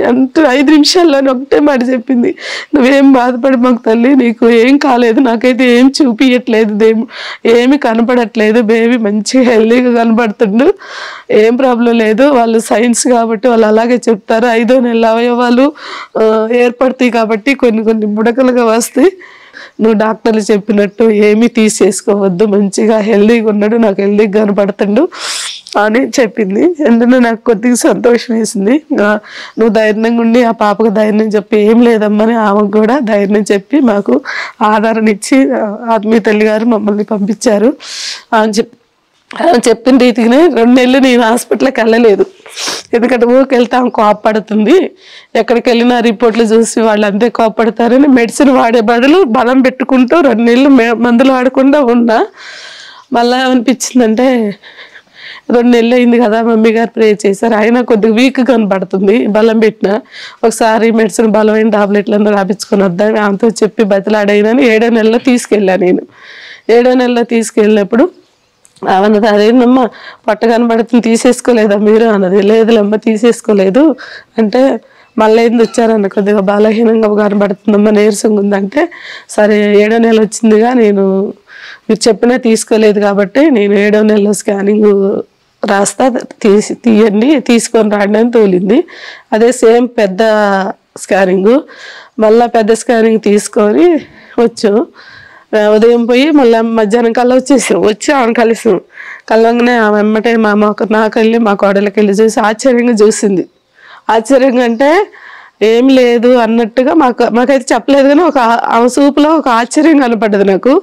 S1: అంటే 5 నిమిషాల్లోనే ఒకటే మాట చెప్పింది, నువ్వేం బాధపడి మాకు తల్లి, నీకు ఏం కాలేదు, నాకైతే ఏం చూపించట్లేదు, ఏమి కనపడట్లేదు, బేబీ మంచిగా హెల్దీగా కనపడుతుండు, ఏం ప్రాబ్లం లేదు, వాళ్ళు సైన్స్ కాబట్టి వాళ్ళు అలాగే చెప్తారు, 5వ నెల అవయవాలు ఏర్పడతాయి కాబట్టి కొన్ని బుడకలుగా వస్తాయి, నువ్వు డాక్టర్లు చెప్పినట్టు ఏమీ తీసేసుకోవద్దు, మంచిగా హెల్దీగా ఉన్నాడు, నాకు హెల్దీగా కనపడుతుండు అని చెప్పింది. ఎందుకంటే నాకు కొద్దిగా సంతోషం వేసింది. నువ్వు ధైర్యంగా ఉండి ఆ పాపకు ధైర్యం చెప్పి, ఏం లేదమ్మని ఆమెకు కూడా ధైర్యం చెప్పి మాకు ఆధారం ఇచ్చి ఆత్మీయ తల్లి గారు మమ్మల్ని పంపించారు అని చెప్పిన రీతిగానే 2 నెలలు నేను హాస్పిటల్కి వెళ్ళలేదు. ఎందుకంటే ఊరికి వెళ్తే ఆమె కోపడుతుంది, ఎక్కడికి వెళ్ళినా రిపోర్ట్లు చూసి వాళ్ళు అంతే కోపడతారని మెడిసిన్ వాడే బదులు బలం పెట్టుకుంటూ 2 నెలలు మందులు వాడకుండా ఉన్నా. మళ్ళీ ఏమనిపించిందంటే 2 నెలలు అయింది కదా, మమ్మీ గారు ప్రే చేశారు, అయినా కొద్దిగా వీక్ కనపడుతుంది, బలం పెట్టిన ఒకసారి మెడిసిన్ బలమైన టాబ్లెట్లను రాపించుకొని వద్దాం ఆమెతో చెప్పి బతిలాడైనని 7వ నెలలో తీసుకెళ్ళాను. నేను 7వ నెలలో తీసుకెళ్ళినప్పుడు అన్నది, అదేనమ్మా పొట్ట కనబడుతుంది తీసేసుకోలేదా మీరు అన్నది. లేదులేమ్మా తీసేసుకోలేదు అంటే, మళ్ళీ ఏంది వచ్చారన్న కొద్దిగా బలహీనంగా కనబడుతుందమ్మా, నీరసంగా ఉందంటే, సరే 7వ నెల వచ్చిందిగా, నేను మీరు చెప్పినా తీసుకోలేదు కాబట్టి నేను 7వ నెలలో స్కానింగ్ రాస్తా, తీయండి తీసుకొని రాండి అని తోలింది. అదే సేమ్ పెద్ద స్కానింగ్, మళ్ళీ పెద్ద స్కానింగ్ తీసుకొని వచ్చాం. ఉదయం పోయి మళ్ళీ మధ్యాహ్నం కల్లా వచ్చి ఆమె కలిసాం. కలవగానే ఆమె వెంబటే నాకెళ్ళి మా కోడలికి వెళ్ళి చూసి ఆశ్చర్యంగా చూసింది. ఆశ్చర్యంగా అంటే ఏం లేదు అన్నట్టుగా మాకైతే చెప్పలేదు, కానీ ఆమె చూపులో ఒక ఆశ్చర్యం కనపడ్డది నాకు.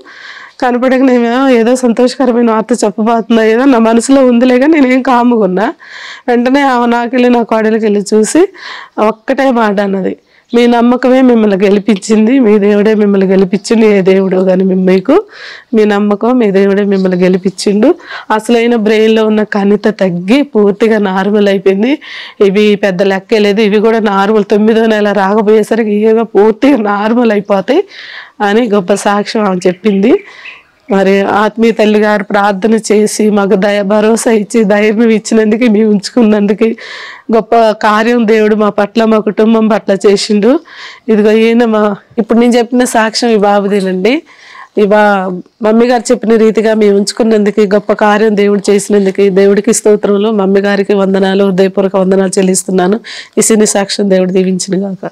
S1: కనపడక నేను ఏదో సంతోషకరమైన వార్త చెప్పబోతున్నా ఏదో నా మనసులో ఉందిలే, కానీ నేనేం కాముకున్నా. వెంటనే ఆమె నాకెళ్ళి నా కోడలికి వెళ్ళి చూసి ఒక్కటే మాట అన్నది, మీ నమ్మకమే మిమ్మల్ని గెలిపించింది, మీ దేవుడే మిమ్మల్ని గెలిపించిండు, ఏ దేవుడు కానీ మీకు మీ నమ్మకం, మీ దేవుడే మిమ్మల్ని గెలిపించిండు. అసలైన బ్రెయిన్లో ఉన్న కణిత తగ్గి పూర్తిగా నార్మల్ అయిపోయింది, ఇవి పెద్ద లెక్కే లేదు, ఇవి కూడా నార్మల్ 9వ నెల రాకపోయేసరికి ఏదో పూర్తిగా నార్మల్ అయిపోతాయి అని గొప్ప సాక్ష్యం ఆమె చెప్పింది. మరి ఆత్మీయ తల్లి గారు ప్రార్థన చేసి మాకు భరోసా ఇచ్చి ధైర్యం ఇచ్చినందుకు, మేము ఉంచుకున్నందుకు గొప్ప కార్యం దేవుడు మా పట్ల మా కుటుంబం పట్ల చేసిండు. ఇదిగో ఈయన ఇప్పుడు నేను చెప్పిన సాక్ష్యం ఈ బాబుదేనండి. మమ్మీ గారు చెప్పిన రీతిగా మేము ఉంచుకున్నందుకు, గొప్ప కార్యం దేవుడు చేసినందుకు దేవుడికి స్తోత్రంలో మమ్మీ గారికి వందనాలు, హృదయపూర్వక వందనాలు చెల్లిస్తున్నాను. ఈ సినీ సాక్ష్యం దేవుడు దీవించిన గాక.